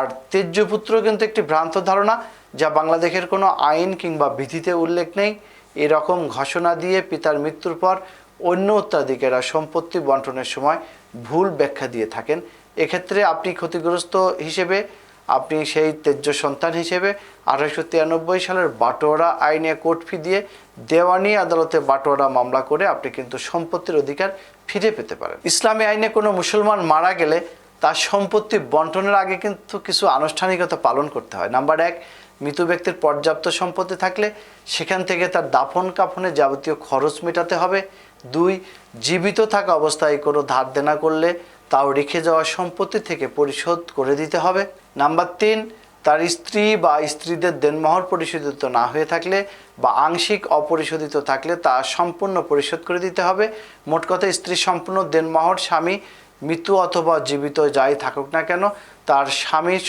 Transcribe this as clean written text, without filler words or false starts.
আর তেজ্যপুত্র কিন্তু একটি ভ্রান্ত ধারণা, যা বাংলাদেশের কোনো আইন কিংবা বিধিতে উল্লেখ নেই। এরকম ঘোষণা দিয়ে পিতার মৃত্যুর পর অন্য উত্তরাধিকারীরা সম্পত্তি বন্টনের সময় ভুল ব্যাখ্যা দিয়ে থাকেন। এক্ষেত্রে আপনি ক্ষতিগ্রস্ত হিসেবে, আপনি সেই তেজ্য সন্তান হিসেবে 1893 সালের বাটোয়ারা আইনে কোর্ট ফি দিয়ে দেওয়ানি আদালতে বাটোয়ারা মামলা করে আপনি কিন্তু সম্পত্তির অধিকার ফিরে পেতে পারেন। ইসলামী আইনে কোনো মুসলমান মারা গেলে তার সম্পত্তি বন্টনের আগে কিন্তু কিছু আনুষ্ঠানিকতা পালন করতে হয়। নাম্বার 1, মৃত ব্যক্তির পর্যাপ্ত সম্পত্তি থাকলে সেখান থেকে তার দাফন কাফনের যাবতীয় খরচ মেটাতে হবে। 2, জীবিত থাকা অবস্থায় কোনো ধার দেনা করলে তাও রেখে যাওয়া সম্পত্তি থেকে পরিশোধ করে দিতে হবে। নাম্বার 3, তার স্ত্রী বা স্ত্রীদের দেনমোহর পরিশোধিত না হয়ে থাকলে বা আংশিক অপরিশোধিত থাকলে তা সম্পূর্ণ পরিশোধ করে দিতে হবে। মোট কথা, স্ত্রীর সম্পূর্ণ দেনমোহর স্বামী মৃত্যু অথবা জীবিত যাই থাকুক না কেন তার স্বামীর